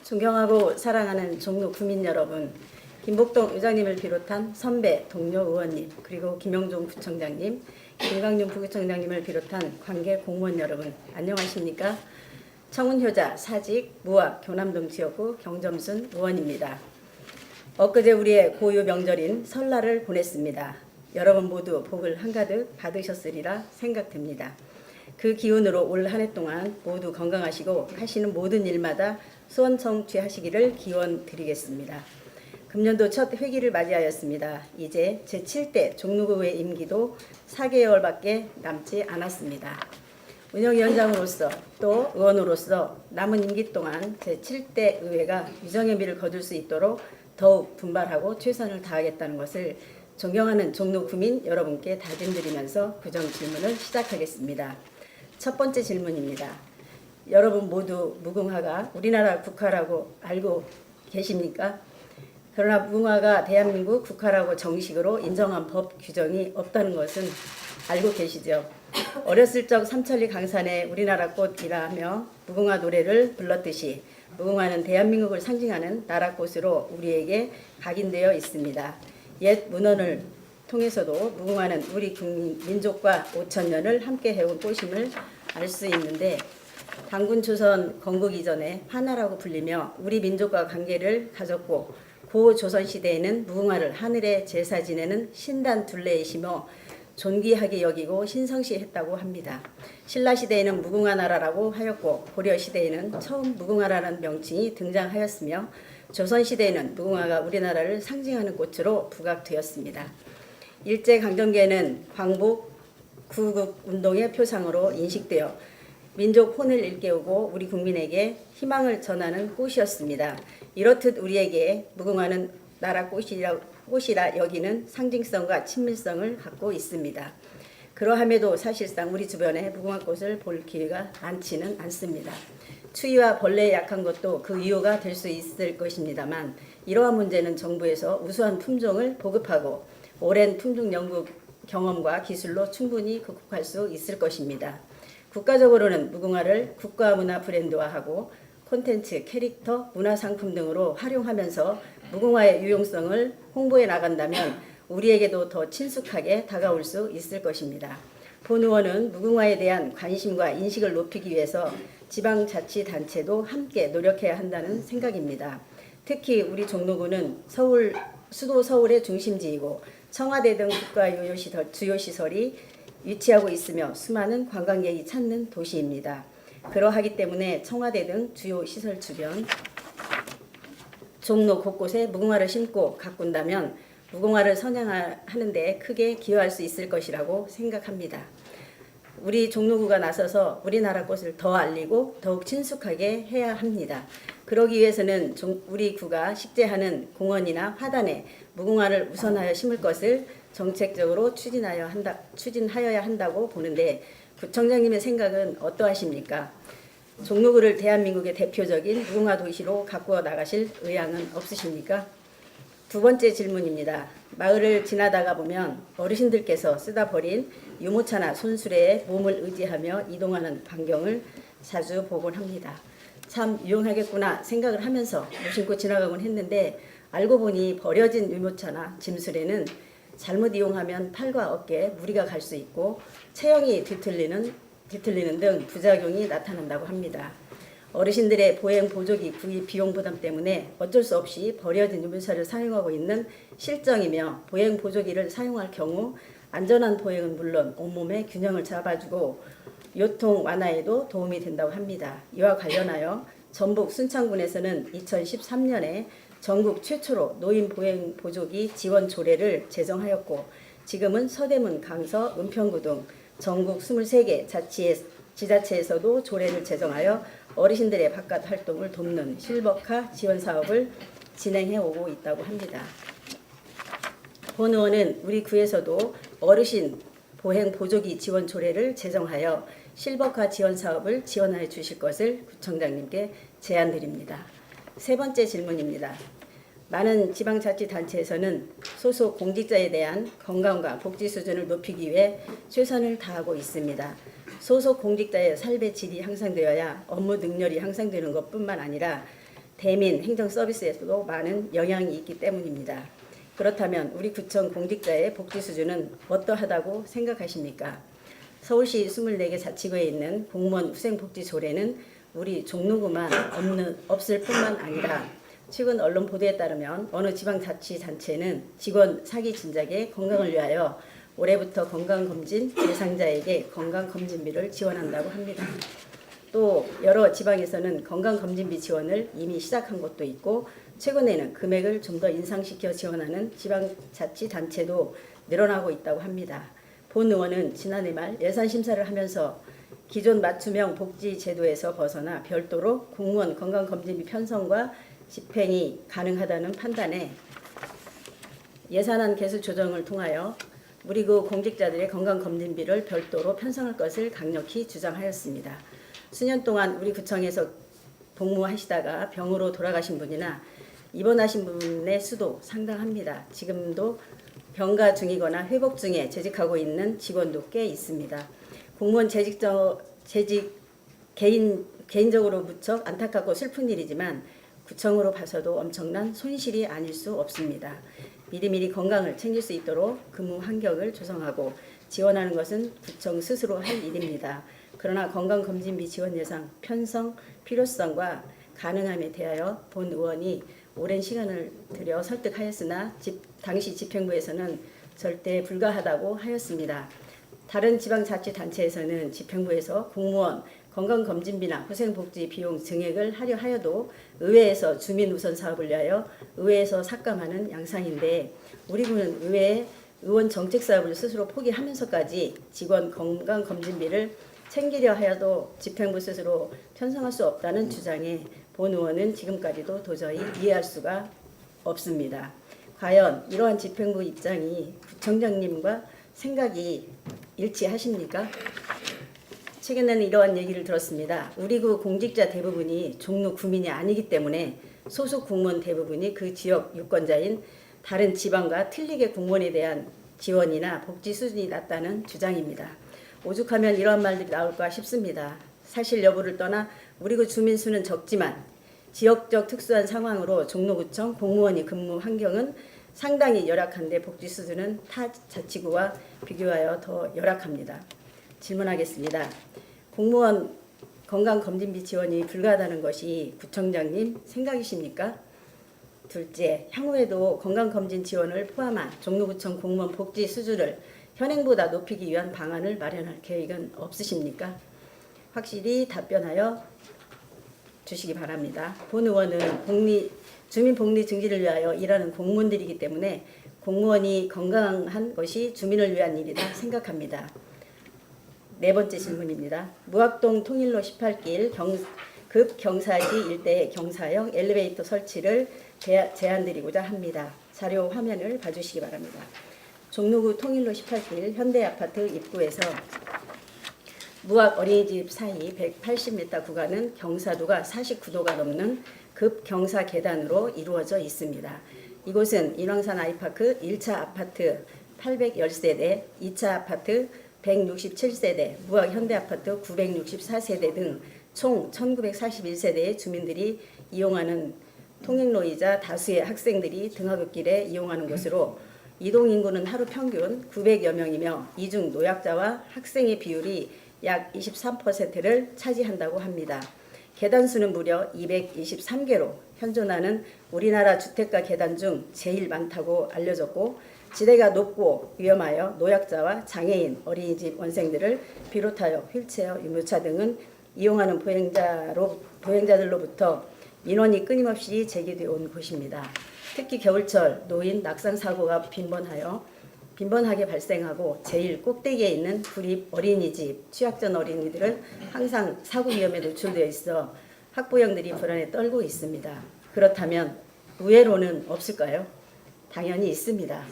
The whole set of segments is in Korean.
존경하고 사랑하는 종로 구민 여러분, 김복동 의장님을 비롯한 선배 동료 의원님, 그리고 김영종 부청장님, 김광윤 부구청장님을 비롯한 관계 공무원 여러분, 안녕하십니까? 청운효자 사직 무학 교남동 지역구 경점순 의원입니다. 엊그제 우리의 고유 명절인 설날을 보냈습니다. 여러분 모두 복을 한가득 받으셨으리라 생각됩니다. 그 기운으로 올 한 해 동안 모두 건강하시고 하시는 모든 일마다 소원 성취하시기를 기원 드리겠습니다. 금년도 첫 회기를 맞이하였습니다. 이제 제7대 종로구의 임기도 4개월밖에 남지 않았습니다. 운영위원장으로서 또 의원으로서 남은 임기 동안 제7대 의회가 유정의 미를 거둘 수 있도록 더욱 분발하고 최선을 다하겠다는 것을 존경하는 종로 구민 여러분께 다짐드리면서 구정 질문을 시작하겠습니다. 첫 번째 질문입니다. 여러분 모두 무궁화가 우리나라 국화라고 알고 계십니까? 그러나 무궁화가 대한민국 국화라고 정식으로 인정한 법 규정이 없다는 것은 알고 계시죠? 어렸을 적 삼천리 강산에 우리나라 꽃이라며 무궁화 노래를 불렀듯이 무궁화는 대한민국을 상징하는 나라꽃으로 우리에게 각인되어 있습니다. 옛 문헌을 통해서도 무궁화는 우리 국민 민족과 5천년을 함께 해온 꽃임을 알 수 있는데 단군 조선 건국 이전에 하나라고 불리며 우리 민족과 관계를 가졌고 고 조선 시대에는 무궁화를 하늘의 제사 지내는 신단 둘레이시며 존귀하게 여기고 신성시했다고 합니다. 신라 시대에는 무궁화 나라라고 하였고 고려 시대에는 처음 무궁화라는 명칭이 등장하였으며 조선 시대에는 무궁화가 우리나라를 상징하는 꽃으로 부각되었습니다. 일제강점기에는 광복 구국 운동의 표상으로 인식되어 민족 혼을 일깨우고 우리 국민에게 희망을 전하는 꽃이었습니다. 이렇듯 우리에게 무궁화는 나라 꽃이라 여기는 상징성과 친밀성을 갖고 있습니다. 그러함에도 사실상 우리 주변에 무궁화꽃을 볼 기회가 많지는 않습니다. 추위와 벌레에 약한 것도 그 이유가 될 수 있을 것입니다만 이러한 문제는 정부에서 우수한 품종을 보급하고 오랜 품종 연구 경험과 기술로 충분히 극복할 수 있을 것입니다. 국가적으로는 무궁화를 국가문화 브랜드화하고 콘텐츠, 캐릭터, 문화상품 등으로 활용하면서 무궁화의 유용성을 홍보해 나간다면 우리에게도 더 친숙하게 다가올 수 있을 것입니다. 본 의원은 무궁화에 대한 관심과 인식을 높이기 위해서 지방자치단체도 함께 노력해야 한다는 생각입니다. 특히 우리 종로구는 수도 서울의 중심지이고 청와대 등 국가 주요 시설이 위치하고 있으며 수많은 관광객이 찾는 도시입니다. 그러하기 때문에 청와대 등 주요 시설 주변 종로 곳곳에 무궁화를 심고 가꾼다면 무궁화를 선양하는 데 크게 기여할 수 있을 것이라고 생각합니다. 우리 종로구가 나서서 우리나라 꽃을 더 알리고 더욱 친숙하게 해야 합니다. 그러기 위해서는 우리 구가 식재하는 공원이나 화단에 무궁화를 우선하여 심을 것을 정책적으로 추진하여야 한다고 보는데 구청장님의 생각은 어떠하십니까? 종로구를 대한민국의 대표적인 무궁화 도시로 가꾸어 나가실 의향은 없으십니까? 두 번째 질문입니다. 마을을 지나다가 보면 어르신들께서 쓰다 버린 유모차나 손수레에 몸을 의지하며 이동하는 광경을 자주 보곤 합니다. 참 유용하겠구나 생각을 하면서 무심코 지나가곤 했는데 알고 보니 버려진 유모차나 짐수레는 잘못 이용하면 팔과 어깨에 무리가 갈 수 있고 체형이 뒤틀리는 등 부작용이 나타난다고 합니다. 어르신들의 보행 보조기 구입 비용 부담 때문에 어쩔 수 없이 버려진 유모차를 사용하고 있는 실정이며 보행 보조기를 사용할 경우 안전한 보행은 물론 온몸의 균형을 잡아주고 요통 완화에도 도움이 된다고 합니다. 이와 관련하여 전북 순창군에서는 2013년에 전국 최초로 노인 보행 보조기 지원 조례를 제정하였고 지금은 서대문, 강서, 은평구 등 전국 23개 지자체에서도 조례를 제정하여 어르신들의 바깥 활동을 돕는 실버카 지원 사업을 진행해 오고 있다고 합니다. 본 의원은 우리 구에서도 어르신 보행 보조기 지원 조례를 제정하여 실버카 지원 사업을 지원해 주실 것을 구청장님께 제안드립니다. 세 번째 질문입니다. 많은 지방자치단체에서는 소속 공직자에 대한 건강과 복지 수준을 높이기 위해 최선을 다하고 있습니다. 소속 공직자의 삶의 질이 향상되어야 업무 능률이 향상되는 것뿐만 아니라 대민 행정 서비스에서도 많은 영향이 있기 때문입니다. 그렇다면 우리 구청 공직자의 복지 수준은 어떠하다고 생각하십니까? 서울시 24개 자치구에 있는 공무원 후생복지 조례는 우리 종로구만 없을 뿐만 아니라 최근 언론 보도에 따르면 어느 지방자치단체는 직원 사기 진작에 건강을 위하여 올해부터 건강검진 대상자에게 건강검진비를 지원한다고 합니다. 또 여러 지방에서는 건강검진비 지원을 이미 시작한 곳도 있고 최근에는 금액을 좀 더 인상시켜 지원하는 지방자치단체도 늘어나고 있다고 합니다. 본 의원은 지난해 말 예산심사를 하면서 기존 맞춤형 복지제도에서 벗어나 별도로 공무원 건강검진비 편성과 집행이 가능하다는 판단에 예산안 개수 조정을 통하여 우리 구 공직자들의 건강검진비를 별도로 편성할 것을 강력히 주장하였습니다. 수년 동안 우리 구청에서 복무하시다가 병으로 돌아가신 분이나 입원하신 분의 수도 상당합니다. 지금도 병가 중이거나 회복 중에 재직하고 있는 직원도 꽤 있습니다. 공무원 개인적으로 무척 안타깝고 슬픈 일이지만 구청으로 봐서도 엄청난 손실이 아닐 수 없습니다. 미리미리 건강을 챙길 수 있도록 근무 환경을 조성하고 지원하는 것은 구청 스스로 할 일입니다. 그러나 건강검진비 지원 예산 편성 필요성과 가능함에 대하여 본 의원이 오랜 시간을 들여 설득하였으나 당시 집행부에서는 절대 불가하다고 하였습니다. 다른 지방자치단체에서는 집행부에서 공무원 건강검진비나 후생복지 비용 증액을 하려 하여도 의회에서 주민우선 사업을 위하여 의회에서 삭감하는 양상인데 우리 구는 의회에 의원 정책사업을 스스로 포기하면서까지 직원 건강검진비를 챙기려 하여도 집행부 스스로 편성할 수 없다는 주장에 본 의원은 지금까지도 도저히 이해할 수가 없습니다. 과연 이러한 집행부 입장이 구청장님과 생각이 일치하십니까? 최근에는 이러한 얘기를 들었습니다. 우리 구 공직자 대부분이 종로 구민이 아니기 때문에 소속 공무원 대부분이 그 지역 유권자인 다른 지방과 틀리게 공무원에 대한 지원이나 복지 수준이 낮다는 주장입니다. 오죽하면 이러한 말들이 나올까 싶습니다. 사실 여부를 떠나 우리 구 주민 수는 적지만 지역적 특수한 상황으로 종로구청 공무원이 근무 환경은 상당히 열악한데 복지 수준은 타 자치구와 비교하여 더 열악합니다. 질문하겠습니다. 공무원 건강검진비 지원이 불가하다는 것이 구청장님 생각이십니까? 둘째, 향후에도 건강검진 지원을 포함한 종로구청 공무원 복지 수준을 현행보다 높이기 위한 방안을 마련할 계획은 없으십니까? 확실히 답변하여 주시기 바랍니다. 본 의원은 주민 복리 증진을 위하여 일하는 공무원들이기 때문에 공무원이 건강한 것이 주민을 위한 일이다 생각합니다. 네 번째 질문입니다. 무학동 통일로 18길 급 경사지 일대의 경사형 엘리베이터 설치를 제안드리고자 합니다. 자료 화면을 봐주시기 바랍니다. 종로구 통일로 18길 현대아파트 입구에서 무학 어린이집 사이 180m 구간은 경사도가 49도가 넘는 급경사 계단으로 이루어져 있습니다. 이곳은 인왕산 아이파크 1차 아파트 810세대, 2차 아파트 167세대, 무학 현대아파트 964세대 등 총 1941세대의 주민들이 이용하는 통행로이자 다수의 학생들이 등하굣길에 이용하는 곳으로 이동 인구는 하루 평균 900여 명이며 이 중 노약자와 학생의 비율이 약 23%를 차지한다고 합니다. 계단 수는 무려 223개로 현존하는 우리나라 주택가 계단 중 제일 많다고 알려졌고 지대가 높고 위험하여 노약자와 장애인, 어린이집 원생들을 비롯하여 휠체어, 유모차 등은 이용하는 보행자들로부터 민원이 끊임없이 제기되어 온 곳입니다. 특히 겨울철 노인 낙상 사고가 빈번하게 발생하고 제일 꼭대기에 있는 구립 어린이집, 취약전 어린이들은 항상 사고 위험에 노출되어 있어 학부형들이 불안에 떨고 있습니다. 그렇다면 우회로는 없을까요? 당연히 있습니다.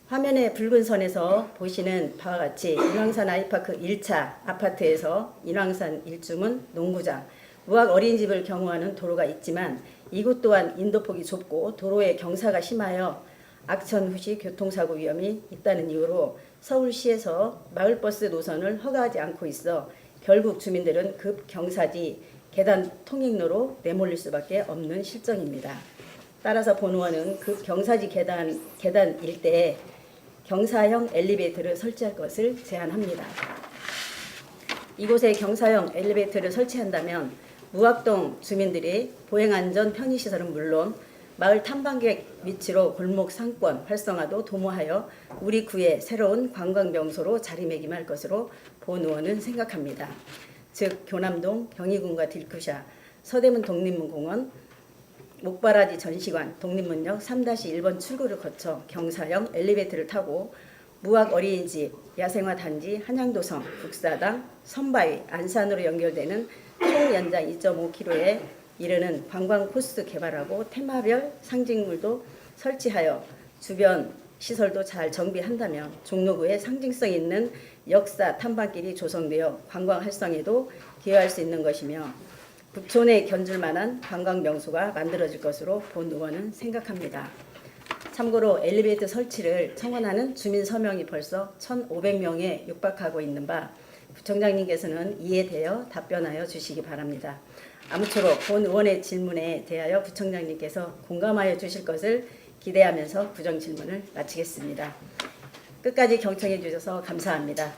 화면의 붉은 선에서 보시는 바와 같이 인왕산 아이파크 1차 아파트에서 인왕산 1중은 농구장, 무학 어린이집을 경유하는 도로가 있지만 이곳 또한 인도폭이 좁고 도로의 경사가 심하여 악천 후시 교통사고 위험이 있다는 이유로 서울시에서 마을버스 노선을 허가하지 않고 있어 결국 주민들은 급 경사지 계단 통행로로 내몰릴 수밖에 없는 실정입니다. 따라서 본 의원은 그 경사지 계단 일대에 경사형 엘리베이터를 설치할 것을 제안합니다. 이곳에 경사형 엘리베이터를 설치한다면 무학동 주민들이 보행안전 편의시설은 물론 마을 탐방객 위치로 골목 상권 활성화도 도모하여 우리 구의 새로운 관광명소로 자리매김할 것으로 본 의원은 생각합니다. 즉 교남동 경희궁과 딜쿠샤, 서대문 독립문공원, 목바라지 전시관, 독립문역 3-1번 출구를 거쳐 경사형 엘리베이터를 타고 무학 어린이집, 야생화 단지, 한양도성, 국사당, 선바위, 안산으로 연결되는 총 연장 2.5km에 이르는 관광 코스 개발하고 테마별 상징물도 설치하여 주변 시설도 잘 정비한다면 종로구에 상징성 있는 역사 탐방길이 조성되어 관광 활성에도 기여할 수 있는 것이며 북촌에 견줄 만한 관광 명소가 만들어질 것으로 본 의원은 생각합니다. 참고로 엘리베이터 설치를 청원하는 주민 서명이 벌써 1,500명에 육박하고 있는 바 부청장님께서는 이에 대해 답변하여 주시기 바랍니다. 아무쪼록 본 의원의 질문에 대하여 부청장님께서 공감하여 주실 것을 기대하면서 부정 질문을 마치겠습니다. 끝까지 경청해 주셔서 감사합니다.